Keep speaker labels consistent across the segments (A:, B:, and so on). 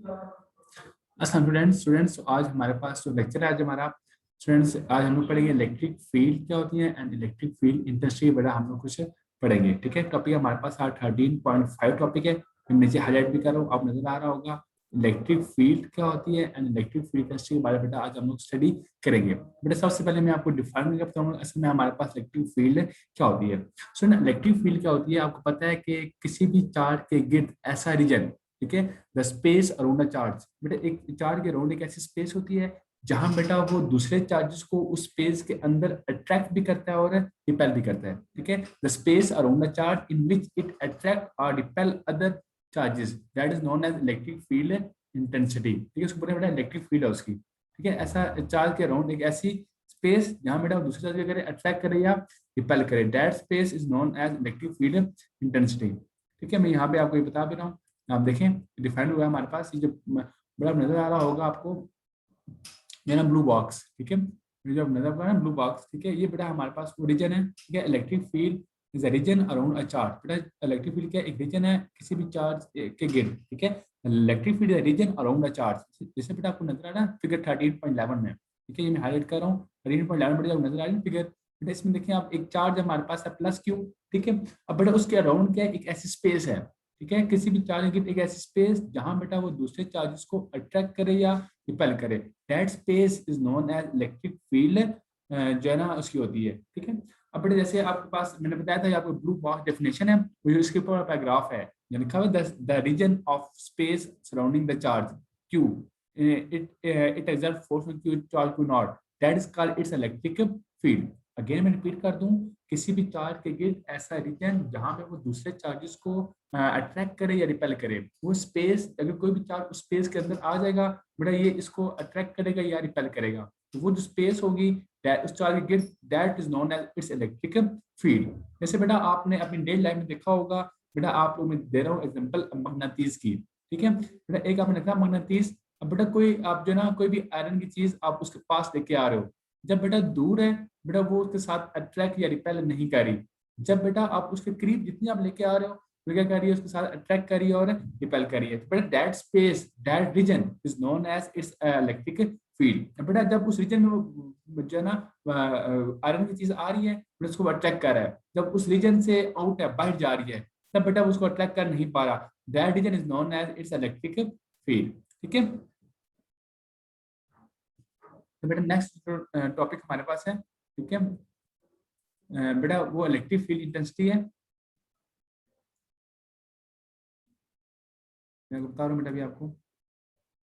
A: Students students आज हमारे पास जो लेक्चर है आज हमारा स्टूडेंट्स आज हम लोग पढ़ेंगे इलेक्ट्रिक फील्ड क्या होती है एंड इलेक्ट्रिक फील्ड इंडस्ट्री वगैरह हम लोग कुछ पढ़ेंगे। ठीक है, टॉपिक हमारे पास आज 13.5 टॉपिक है। मैं नीचे हाईलाइट भी कर रहा हूँ, आप नजर आ रहा होगा। इलेक्ट्रिक फील्ड क्या होती है एंड इलेक्ट्रिक फील्ड इंडस्ट्री के बारे में बेटा आज हम लोग स्टडी करेंगे। बेटा सबसे पहले मैं आपको डिफाइन करके बताऊंगा असल में हमारे पास इलेक्ट्रिक फील्ड क्या होती है। सो ना इलेक्ट्रिक फील्ड क्या होती है, आपको पता है कि किसी भी चार्ज के गिर्द ऐसा रीजन, ठीक है, the space around the charge. बेटा एक चार्ज के अराउंड एक ऐसी स्पेस होती है जहां बेटा वो दूसरे चार्जेस को उस स्पेस के अंदर अट्रैक्ट भी करता है और रिपेल भी करता है। ठीक है, the space around the charge in which it attract और repel other charges that is known as electric field intensity. ठीक है, उसको बोलते हैं बेटा इलेक्ट्रिक फील्ड है उसकी। ठीक है, ऐसा चार्ज के अराउंड एक ऐसी स्पेस जहां बेटा वो दूसरे चार्ज को करे अट्रैक्ट करे या रिपेल करे, that space is known as electric field intensity. ठीक है, मैं यहाँ पे आपको ये बता भी रहा हूँ। आप देखें डिफाइंड हुआ है हमारे पास, ये जो बड़ा नजर आ रहा होगा आपको ये ना ब्लू बॉक्स। ठीक है, ये जो नजर आ रहा है ब्लू बॉक्स, ठीक है, ये बेटा हमारे पास वो रीजन है। ठीक है, electric field is a region around a charge. बेटा इलेक्ट्रिक फील्ड क्या एक रीजन है किसी भी चार्ज के गिर्द। ठीक है, electric field is a region around a charge, जैसे बेटा आपको नजर आ रहा है फिगर 13.11 में। ठीक है, ये मैं हाईलाइट कर रहा हूँ 13.11 बेटा नजर आ रही है फिगर। बेटा इसमें देखिए आप एक चार्ज हमारे पास है प्लस क्यू। ठीक है, अब बेटा उसके अराउंड क्या है एक ऐसी स्पेस है। ठीक है, किसी भी चार्ज की एक ऐसी स्पेस जहां बेटा वो दूसरे चार्जेस को अट्रैक्ट करे या रिपेल करे, that space is known as electric field, जो है ना उसकी होती है। ठीक है, अब बेटा जैसे आपके पास मैंने बताया था आपको ब्लू बॉक्स डेफिनेशन है, वो इसके ऊपर पैराग्राफ है लिखा हुआ the region of space surrounding the charge q it exert force on q charge q not that is called its electric field. Again मैं रिपीट कर दूं, किसी भी चार्ज के गिर्द ऐसा रीजन जहां पे वो दूसरे चार्जेस को अट्रैक्ट करे या रिपेल करे, वो स्पेस अगर कोई भी चार्ज उस स्पेस के अंदर आ जाएगा बेटा ये इसको अट्रैक्ट करेगा या रिपेल करेगा, तो वो जो स्पेस होगी उस चार्ज के गिर्द that is known as its electric field. जैसे बेटा आपने अपनी डेली लाइफ में देखा होगा, बेटा आप लोग मैं दे रहा हूँ एग्जांपल मगनातीस की। ठीक है, बेटा एक आपने देखा मगनातीस। अब बेटा कोई आप जो ना कोई भी आयरन की चीज आप उसके पास लेके आ रहे हो, जब बेटा दूर है बेटा वो उसके साथ अट्रैक्ट या रिपेल नहीं कर रही। जब बेटा आप उसके करीब जितनी आप लेके आ रहे हो वो क्या कर रही है उसके साथ अट्रैक्ट कर रही है और रिपेल कर रही है, तो बेटा that space that region is known as its electric field. बेटा जब उस रीजन में वो जो है ना आयरन की चीज आ रही है बेटा उसको अट्रैक्ट कर रहा है, जब उस रीजन से आउट है बाहर जा रही है तब बेटा उसको अट्रैक्ट कर नहीं पा रहा, that region is known as its electric field. ठीक है, तो बेटा नेक्स्ट टॉपिक हमारे पास है। ठीक है, बेटा वो इलेक्ट्रिक फील्ड इंटेंसिटी है। मैं बता रहा हूँ बेटा अभी आपको।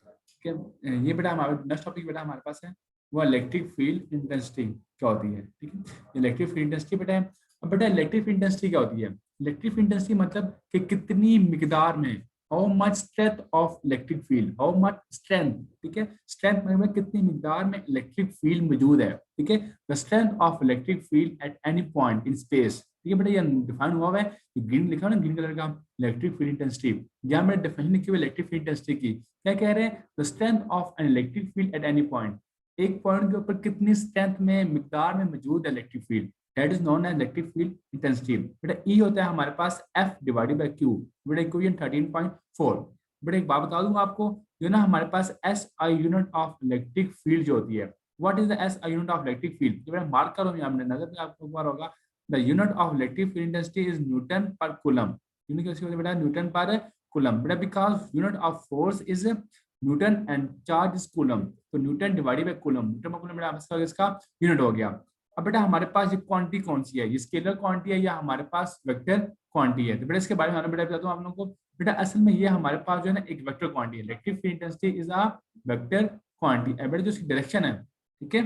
A: ठीक है, ये बेटा हमारे नेक्स्ट टॉपिक बेटा हमारे पास है वो इलेक्ट्रिक फील्ड इंटेंसिटी क्या होती है। ठीक है, इलेक्ट्रिक फील्ड इंटेंसिटी बेटा है। अब बेटा इलेक्ट्रिक फील्ड इंटेंसिटी क्या होती है, इलेक्ट्रिक फील्ड इंटेंसिटी मतलब कि कितनी मिकदार में, how much strength of electric field, how much strength. ठीक है, स्ट्रेंथ मतलब कितनी मिकदार में इलेक्ट्रिक फील्ड मौजूद है। ठीक है, the strength of electric field at any point in space. ठीक है बेटा ये डिफाइन हुआ है, ग्रीन लिखा है ना ग्रीन कलर का, इलेक्ट्रिक फील्ड इंटेंसिटी। यहाँ मैंने डेफिनेशन लिखी हुई इलेक्ट्रिक फील्ड इंटेंसिटी की, क्या कह रहे हैं, the strength of an electric field at any point, एक पॉइंट के ऊपर कितनी स्ट्रेंथ में मिकदार में मौजूद है electric field, that is known as electric field intensity. बेटा ई होता है हमारे पास एफ डिवाइडेड बाय क्यू। बेटा इक्वेशन 13.4। बेटा एक बात बता दूंगा आपको, जो ना हमारे पास S I unit of electric field जो होती है, what is the S I unit of electric field, बेटा मार्क करो यहाँ नजर में आपको एक बार होगा, the unit of electric field intensity is newton per coulomb. Unit कैसे होता है बेटा, न्यूटन पर कूलम। बेटा because unit of force is newton and charge is coulomb, तो newton divided by coulomb, newton per coulomb बेटा इसका unit हो गया। अब बेटा हमारे पास ये क्वांटिटी कौन सी है, ये स्केलर क्वांटिटी है या हमारे पास वेक्टर क्वांटिटी है, तो बेटा इसके बारे में बेटा बताता हूँ आप लोगों को। बेटा असल में ये हमारे पास जो है ना एक वेक्टर क्वांटिटी है, electric field intensity is a vector quantity. बेटा जो इसकी डायरेक्शन है, ठीक है,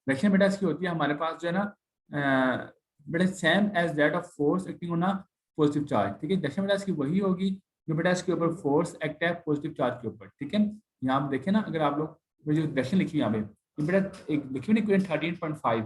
A: डायरेक्शन बेटा इसकी होती है हमारे पास जो है ना बेटा same as that of force acting on a positive charge. ठीक है, डायरेक्शन बेटा इसकी वही होगी जो बेटा इसके ऊपर फोर्स एक्ट है पॉजिटिव चार्ज के ऊपर। ठीक है, यहाँ आप देखें ना अगर आप लोग जो डायरेक्शन लिखी हुई यहाँ पे, ये बेटा एक लिखी हुई ना 13.5,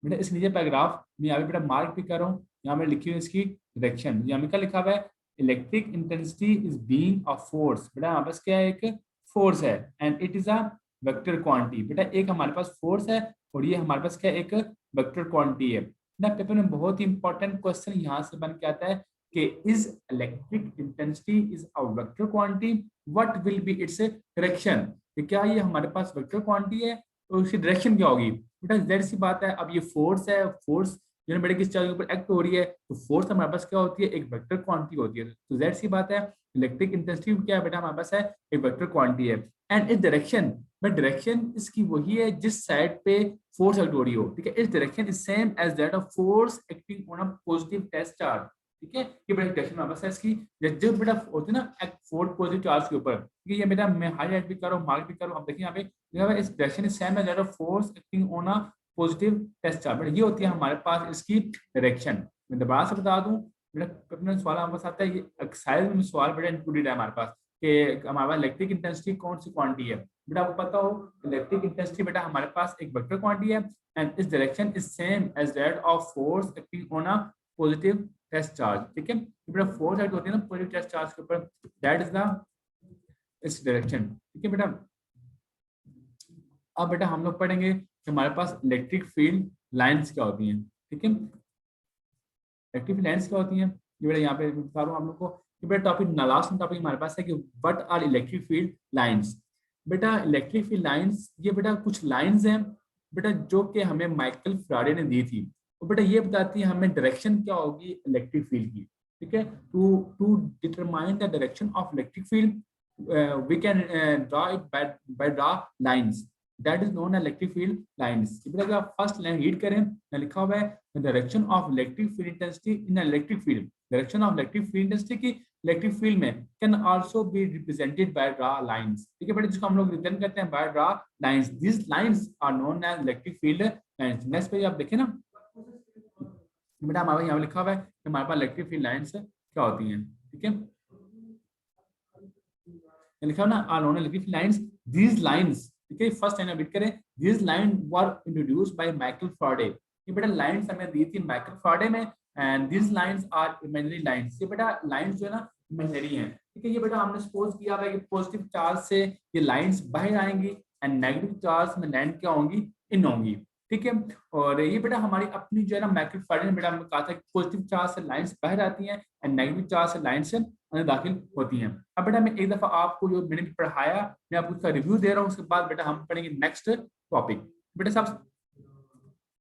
A: बेटा इस नीचे पैराग्राफ मैं यहाँ पे बेटा मार्क भी कर रहा हूँ, यहाँ पे लिखी हुई इसकी डायरेक्शन, यहाँ पे क्या लिखा हुआ है, electric intensity is being a force. बेटा यहाँ पास क्या है, एक फोर्स है and it is a vector quantity. बेटा एक हमारे पास फोर्स है और ये हमारे पास क्या एक वेक्टर क्वांटिटी है ना। पेपर में बहुत ही इंपॉर्टेंट क्वेश्चन यहाँ से बन के आता है कि is electric intensity is a vector quantity, what will be its direction, कि क्या ये हमारे पास वेक्टर क्वांटिटी है और उसकी डायरेक्शन क्या होगी। बेटा जाहिर सी बात है, अब ये फोर्स है, फोर्स जो बेटा किस चार्ज के ऊपर एक्ट हो रही है, तो फोर्स हमारे पास क्या होती है, एक वेक्टर क्वांटिटी होती है। तो जाहिर सी बात है इलेक्ट्रिक इंटेंसिटी क्या है बेटा, हमारे पास है एक वेक्टर क्वांटिटी है। एंड इस डायरेक्शन, बट डायरेक्शन इसकी वही है जिस साइड पे फोर्स एक्ट हो रही हो, ठीक है। इस direction is same as that of force acting on a positive test charge, ठीक है। ये बेटा डायरेक्शन हमारे पास है इसकी, जब बेटा होती है ना एक्ट फोर्स पॉजिटिव चार्ज के ऊपर, ठीक है। ये बेटा मैं हाईलाइट भी कर रहा हूँ, मार्क भी कर रहा हूँ, आप देखिए यहाँ पे इस direction is same as that of force acting on a positive test charge. ये होती है हमारे पास इसकी डायरेक्शन। मैं दोबारा से बता दूं, बेटा अपना सवाल हमारे पास आता है, ये एक्सरसाइज में सवाल बेटा इंक्लूडेड है हमारे पास कि हमारे पास इलेक्ट्रिक इंटेंसिटी कौन सी क्वांटिटी है। बेटा आपको पता हो इलेक्ट्रिक इंटेंसिटी बेटा हमारे पास एक वेक्टर क्वांटिटी है एंड इस direction is same as that of force acting on a positive test charge, ठीक है। बेटा फोर्स एक्ट होती है ना पॉजिटिव टेस्ट चार्ज के ऊपर, दैट इज द इस डायरेक्शन, ठीक है बेटा। अब बेटा हम लोग पढ़ेंगे कि हमारे पास इलेक्ट्रिक फील्ड लाइंस क्या होती हैं, ठीक है। इलेक्ट्रिक लाइंस क्या होती हैं, ये बेटा यहाँ पे बता रहा हूँ हम लोग को। ये बेटा टॉपिक लास्ट टॉपिक हमारे पास है कि what are electric field lines. बेटा इलेक्ट्रिक फील्ड लाइंस ये बेटा कुछ लाइंस हैं बेटा जो कि हमें माइकल फैराडे ने दी थी, और बेटा ये बताती है हमें डायरेक्शन क्या होगी इलेक्ट्रिक फील्ड की, ठीक है। To to determine the direction of electric field we can draw it by draw lines that is known as electric field lines। अगर आप फर्स्ट लाइन रीड करें, लिखा हुआ है direction of electric field intensity in electric field, direction of electric field intensity की electric field में can also be represented by draw lines, ठीक है बेटा, जिसको हम लोग रिप्रेजेंट करते हैं by draw lines. This lines are known as electric field lines. Next page आप देखें ना बेटा, हमारे यहाँ लिखा हुआ है कि हमारे पास इलेक्ट्रिक फील्ड लाइंस क्या होती हैं, ठीक है। लिखा ना are known electric lines, these lines, ठीक है। फर्स्ट लाइन रीड करें, these line were introduced by Michael Faraday. ये बेटा लाइंस हमें दी थी माइकल फैराडे में and these lines are imaginary lines. ये बेटा लाइंस जो है ना इमेजिनरी हैं, ठीक है। ये बेटा हमने सपोज किया है कि पॉजिटिव चार्ज से ये लाइंस बाहर आएंगी एंड नेगेटिव चार्ज में लैंड क्या होंगी, इन होंगी, ठीक है। और ये बेटा हमारी अपनी जो है ना माइकल फैराडे ने बेटा हमें कहा था कि पॉजिटिव चार्ज से लाइंस बाहर आती हैं एंड नेगेटिव चार्ज से लाइंस अंदर दाखिल होती हैं। अब बेटा मैं एक दफा आपको जो मैंने पढ़ाया मैं आपको उसका रिव्यू दे रहा हूँ, उसके बाद बेटा हम पढ़ेंगे नेक्स्ट टॉपिक। बेटा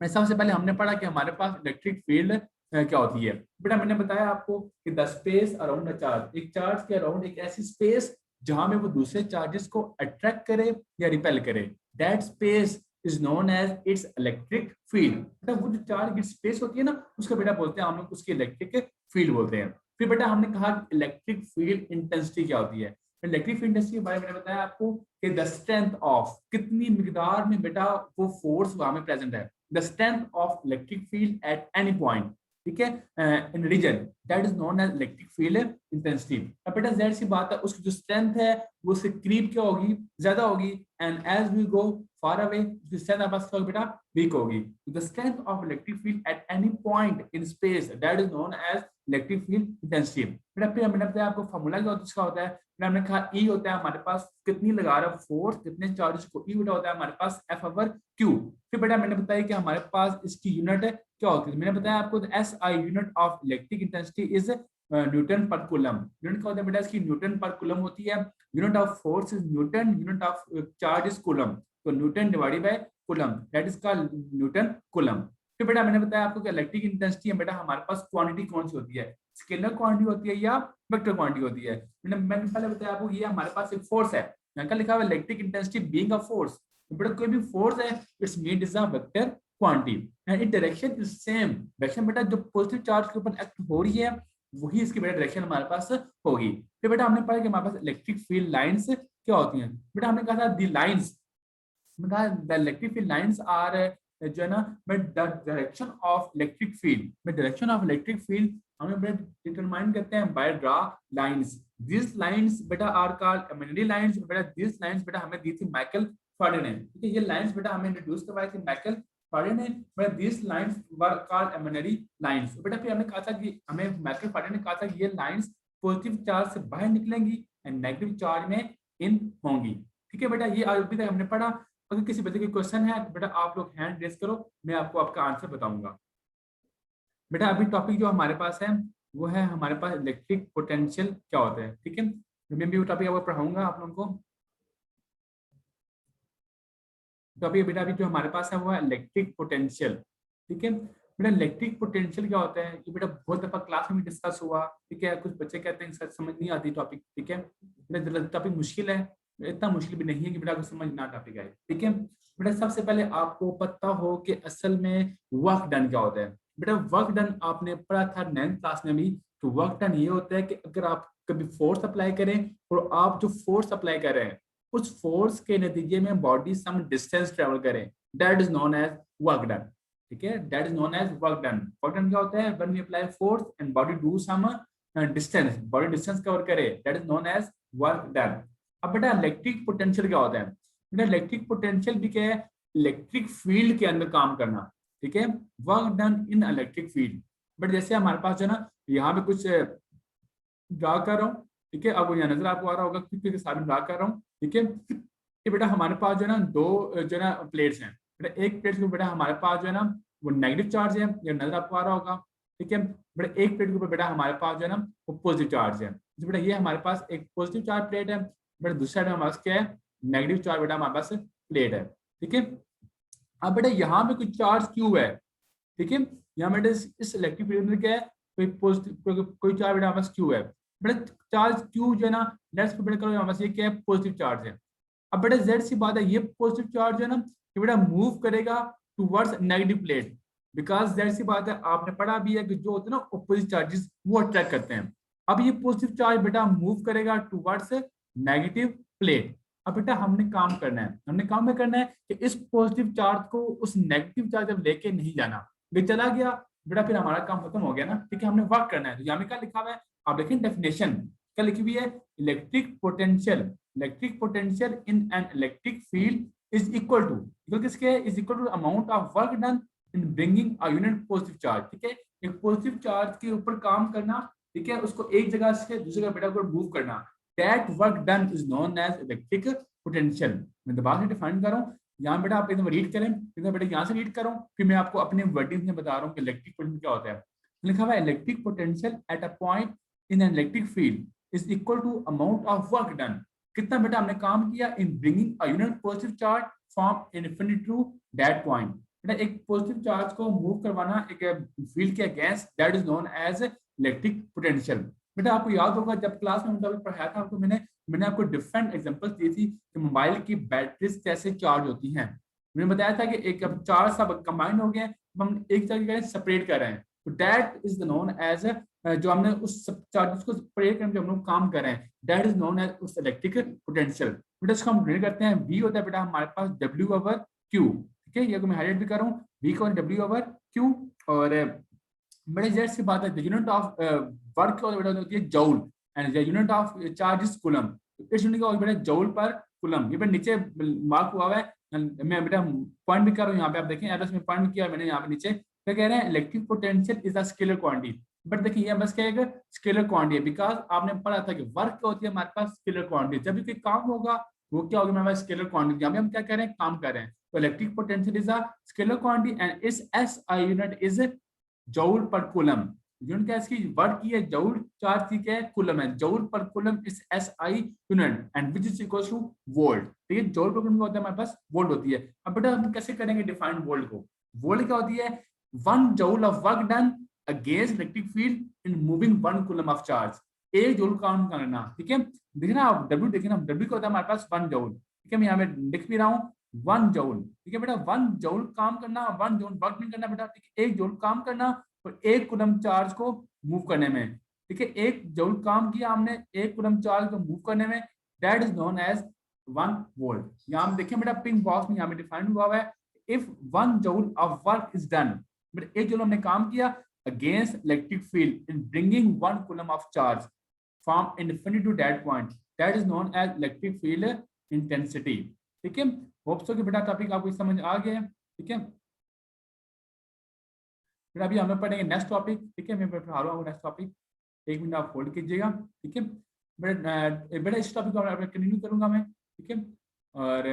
A: सबसे पहले हमने पढ़ा कि हमारे पास इलेक्ट्रिक फील्ड क्या होती है। बेटा मैंने बताया आपको कि the space around a charge, एक चार्ज के अराउंड एक ऐसी स्पेस जहां में वो दूसरे चार्जेस को अट्रैक्ट करे या रिपेल करे, that space is known as its electric field. बेटा वो जो चार्ज की स्पेस होती है ना उसका बेटा बोलते हैं हम लोग उसकी इलेक्ट्रिक फील्ड बोलते हैं। फिर बेटा हमने कहा इलेक्ट्रिक फील्ड इंटेंसिटी क्या होती है। इलेक्ट्रिक फील्ड इंटेंसिटी के बारे में मैंने बताया आपको कि द स्ट्रेंथ ऑफ, कितनी मिकदार में बेटा वो फोर्स वहां में प्रेजेंट है, the strength of electric field at any point, ठीक है, in region that is known as electric field intensity. अब बेटा जाहिर सी बात है उसकी जो स्ट्रेंथ है वो उससे करीब क्या होगी, ज्यादा होगी, and as we go far away the strength of us बेटा weak होगी। the strength of electric field at any point in space that is known as electric field intensity। बेटा फिर मैंने बताया आपको फार्मूला क्या होता है, हमने कहा E होता है हमारे पास कितनी लगा रहा फोर्स कितने चार्जेस को, E बेटा होता है हमारे पास F ओवर Q। फिर बेटा मैंने बताया कि हमारे पास इसकी यूनिट क्या होती है, मैंने बताया आपको SI unit of electric intensity is newton per coulomb. Unit क्या होता है बेटा इसकी, न्यूटन पर कूलम होती है। Unit of force is newton, unit of charge is coulomb, तो newton divided by coulomb that is called newton coulomb. फिर बेटा मैंने बताया आपको कि इलेक्ट्रिक इंटेंसिटी में बेटा हमारे पास क्वांटिटी कौन सी होती है, स्केलर क्वांटिटी होती है या वेक्टर क्वांटिटी होती है। मैंने पहले बताया आपको ये हमारे पास एक फोर्स है, यहाँ का लिखा हुआ electric intensity being a force, बेटा कोई भी फोर्स है it's mean is a vector quantity and it direction is same. Direction बेटा जो पॉजिटिव चार्ज के ऊपर एक्ट हो रही है वही इसकी बेटा डायरेक्शन हमारे पास होगी। फिर बेटा हमने पढ़ा कि हमारे पास इलेक्ट्रिक फील्ड लाइंस क्या होती हैं। बेटा हमने कहा था the lines, the electric field lines are जो है ना but the direction of electric field, में डायरेक्शन ऑफ इलेक्ट्रिक फील्ड हमें बेटा डिटरमाइन करते हैं by draw lines. This lines बेटा आर कॉल्ड इमेजिनरी लाइंस। बेटा दिस लाइंस बेटा हमें दी थी माइकल फैराडे ने, ठीक है। ये लाइंस बेटा हमें इंट्रोड्यूस करवाई थी माइकल फैराडे ने। बेटा this lines were called imaginary lines. बेटा फिर हमने कहा था कि हमें माइकल फैराडे ने कहा था कि ये लाइंस पॉजिटिव चार्ज से बाहर निकलेंगी एंड नेगेटिव चार्ज में इन होंगी, ठीक है बेटा। ये अभी तक हमने पढ़ा। अगर किसी बच्चे की क्वेश्चन है तो बेटा आप लोग हैंड रेज करो, मैं आपको आपका आंसर बताऊंगा। बेटा अभी टॉपिक जो हमारे पास है वो है हमारे पास इलेक्ट्रिक पोटेंशियल क्या होता है, ठीक है। मैं भी वो टॉपिक आपको पढ़ाऊंगा आप लोगों को। तो अभी बेटा अभी जो हमारे पास है वो है इलेक्ट्रिक पोटेंशियल, ठीक है। बेटा इलेक्ट्रिक पोटेंशियल क्या होता है ये बेटा बहुत दफा क्लास में भी डिस्कस हुआ, ठीक है। कुछ बच्चे कहते हैं सर समझ नहीं आती टॉपिक, ठीक है। बेटा टॉपिक मुश्किल है, इतना मुश्किल भी नहीं है कि बेटा को समझ ना टॉपिक आए, ठीक है। बेटा सबसे पहले आपको पता हो कि असल में वर्क डन क्या होता है। बेटा वर्क डन आपने पढ़ा था 9th क्लास में भी। तो वर्क डन ये होता है कि अगर आप कभी फोर्स अप्लाई करें और आप जो फोर्स अप्लाई कर रहे हैं उस फोर्स के नतीजे में बॉडी सम डिस्टेंस ट्रेवल करे, that is known as work done, ठीक है। That is known as work done. Work done क्या होता है, when we apply force and body do some distance, body distance cover करे, that is known as work done. अब बेटा electric potential क्या होता है, बेटा इलेक्ट्रिक पोटेंशियल भी क्या है, इलेक्ट्रिक फील्ड के अंदर काम करना, ठीक है। Work done in electric field. But जैसे हमारे पास जो है ना यहाँ पे कुछ ड्रा कर रहा हूँ, ठीक है। अब यहाँ नजर आपको आ रहा होगा क्योंकि सारे ड्रा कर रहा हूँ, ठीक है। ये बेटा हमारे पास जो है ना दो जो है ना प्लेट्स हैं। बेटा एक प्लेट के ऊपर बेटा हमारे पास जो है ना वो नेगेटिव चार्ज है, ये नजर आपको आ रहा होगा, ठीक है। बेटा एक प्लेट के ऊपर बेटा हमारे पास जो है ना वो पॉजिटिव चार्ज है। तो बेटा ये हमारे पास एक पॉजिटिव चार्ज प्लेट है, बेटा दूसरी साइड में हमारे पास क्या है, नेगेटिव चार्ज बेटा हमारे पास प्लेट है, ठीक है। अब बेटा यहाँ पे कुछ चार्ज क्यू है, ठीक है। यहाँ बेटा इस इलेक्ट्रिक फील्ड में क्या है, कोई पॉजिटिव कोई चार्ज बेटा हमारे पास क्यू है। बेटा चार्ज क्यू जो है ना लेट्स बेटा करो हमारे पास ये क्या है, पॉजिटिव चार्ज है। अब बेटा जेड सी बात है, ये पॉजिटिव चार्ज है ना ये बेटा मूव करेगा टुवर्ड्स नेगेटिव प्लेट, बिकॉज जेड सी बात है आपने पढ़ा भी है कि जो होते हैं ना ऑपोजिट चार्जेस वो अट्रैक्ट करते हैं। अब ये पॉजिटिव चार्ज बेटा मूव करेगा टुवर्ड्स नेगेटिव प्लेट। अब बेटा हमने काम करना है, हमने काम में करना है कि इस पॉजिटिव चार्ज को उस नेगेटिव चार्ज जब लेके नहीं जाना, ये चला गया बेटा फिर हमारा काम खत्म हो गया ना, ठीक है। हमने वर्क करना है। तो यहाँ में क्या लिखा हुआ है आप देखें डेफिनेशन क्या लिखी हुई है, electric potential in an electric field is equal to किसके, is equal to amount of work done in bringing a unit positive charge, ठीक है। एक पॉजिटिव चार्ज के ऊपर काम करना, ठीक है, उसको एक जगह से दूसरी जगह बेटा को मूव करना, that work done is known as electric potential. मैं दोबारा से डिफाइन कर रहा हूँ, यहाँ बेटा आप एकदम रीड करें, एकदम बेटा यहाँ से रीड करो, फिर मैं आपको अपने वर्डिंग में बता रहा हूँ कि इलेक्ट्रिक पोटेंशियल क्या होता है। लिखा हुआ है electric potential at a point in an electric field is equal to amount of work done, कितना बेटा हमने काम किया in bringing a unit positive charge from infinity to that point. बेटा एक पॉजिटिव चार्ज को मूव करवाना एक फील्ड के against, that is known as electric potential. बेटा आपको याद होगा जब क्लास में मतलब पढ़ाया था तो मैंने आपको डिफरेंट एग्जांपल्स दी थी कि मोबाइल की बैटरीज कैसे चार्ज होती हैं। मैंने बताया था कि एक अब चार्ज सब कंबाइन हो गए, हम एक चार्ज सेपरेट कर रहे हैं, तो दैट इज नोन एज जो हमने उस चार्जेस को सेपरेट करने जो हम लोग काम कर रहे हैं, दैट इज नोन एज उस इलेक्ट्रिक पोटेंशियल। बेटा इसको हम डिनोट करते हैं, वी होता है बेटा हमारे पास डब्ल्यू ओवर क्यू, ठीक है। ये मैं हाईलाइट भी कर रहा हूँ, वी को डब्ल्यू ओवर क्यू। और बड़े जेड से बात है यूनिट ऑफ वर्क होती है joule and unit of charge is coulomb. इस यूनिट का बेटा जूल पर कूलम, ये नीचे मार्क हुआ है, मैं बेटा पॉइंट भी कर रहा हूँ यहाँ पे, आप देखें एड्रेस में पॉइंट किया मैंने यहाँ पे नीचे क्या कह रहे हैं, electric potential is a scalar quantity. But देखिए ये बस क्या है स्केलर क्वांटिटी, बिकॉज आपने पढ़ा था कि वर्क क्या होती है हमारे पास स्केलर क्वांटिटी, जब भी कोई काम होगा वो क्या होगा हमारे पास स्केलर क्वांटिटी। यहाँ पे हम क्या कह रहे हैं, काम कर रहे हैं। तो electric potential is a scalar quantity and इस S I unit is joule per coulomb. Unit क्या इसकी वर्ड की है जूल, चार्ज की क्या है कूलम है, जूल पर कूलम इस S I unit and which is equal two volt, ठीक है। जूल पर कूलम होता है हमारे पास वोल्ट होती है। अब बेटा हम कैसे करेंगे डिफाइन वोल्ट को, वोल्ट क्या होती है, 1 joule of work done against electric field in moving 1 coulomb of charge, एक जूल काम करना, ठीक है। देखना आप डब्ल्यू देखना, डब्ल्यू का होता है हमारे पास 1 जूल, ठीक है। मैं यहाँ पे लिख भी रहा हूँ 1 जूल, ठीक है बेटा। 1 जूल काम करना, 1 जूल वर्क नहीं करना बेटा, ठीक है। एक जूल काम करना और एक कूलम चार्ज को मूव करने में, ठीक है। एक जूल काम किया हमने एक कूलम चार्ज को मूव करने में, that is known as 1 volt. यहाँ देखिए बेटा पिंक बॉक्स में यहाँ पे डिफाइन हुआ है, if 1 joule of work is done, बेटा एक जूल हमने काम किया against electric field in bringing 1 coulomb of charge from infinity to that point, that is known as electric field intensity, ठीक है। होप सो कि बेटा टॉपिक आपको समझ आ गया है, ठीक है। फिर अभी हमें पढ़ेंगे नेक्स्ट टॉपिक, ठीक है। मैं पढ़ा रहा हूँ नेक्स्ट टॉपिक, एक मिनट आप होल्ड कीजिएगा, ठीक है। बेटा इस टॉपिक को कंटिन्यू करूंगा मैं, ठीक है। और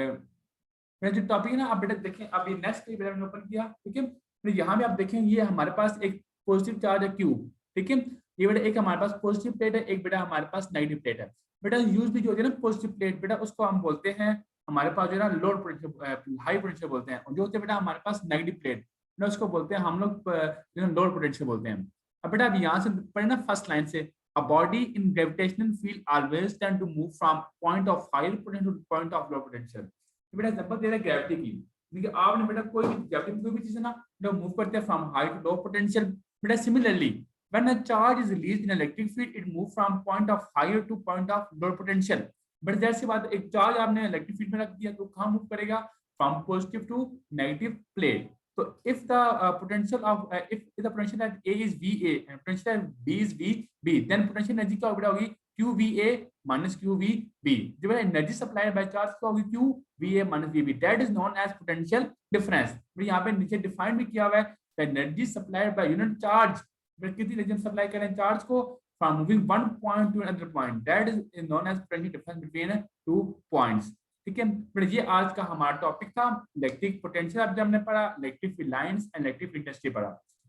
A: मेरा जो टॉपिक है ना आप बेटा देखें, अभी नेक्स्ट बेटा मैंने ओपन किया, ठीक है। फिर यहाँ पे आप देखें ये हमारे पास एक पॉजिटिव चार्ज है क्यू, ठीक है। ये बेटा एक हमारे पास पॉजिटिव प्लेट है, एक बेटा हमारे पास नेगेटिव प्लेट है। बेटा यूज भी जो होती है ना पॉजिटिव प्लेट, बेटा उसको हम बोलते हैं हमारे पास जो है ना लोड पोटेंशियल, हाई पोटेंशियल बोलते हैं, और जो होते हैं बेटा हमारे पास नेगेटिव प्लेट, बेटा उसको बोलते हैं हम लोग लोड पोटेंशियल बोलते हैं। अब बेटा अब यहाँ से पढ़े ना फर्स्ट लाइन से, a body in gravitational field always tend to move from point of higher potential to point of low potential। तो बेटा एग्जांपल दे रहा है ग्रेविटी की, देखिए आपने बेटा कोई भी ग्रेविटी कोई भी चीज है ना जो मूव करते हैं from high to low potential. बेटा similarly when a charge is released in electric field it move from point of higher to point of low potential। But जैसे सी बात, एक चार्ज आपने इलेक्ट्रिक फील्ड में रख दिया तो कहाँ मूव करेगा, from positive to negative plate. So if the potential of if the potential at A is VA and potential at B is VB, then potential energy क्या होगी QVA minus QVB। जो है energy supplied by charge क्या होगी QVA minus VB, that is known as potential difference। तो यहाँ पे नीचे डिफाइन भी किया हुआ है the energy supplied by unit charge, कितनी एनर्जी सप्लाई करें चार्ज को from moving one point to another point, that is known as potential difference between two points। ठीक है, फिर ये आज का हमारा टॉपिक था इलेक्ट्रिक पोटेंशियल। अब हमने पढ़ा electric field lines and electric industry पढ़ा।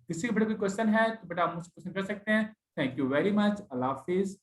A: किसी बेटा कोई क्वेश्चन है तो बेटा आप मुझसे क्वेश्चन कर सकते हैं। Thank you very much, Allah Hafiz.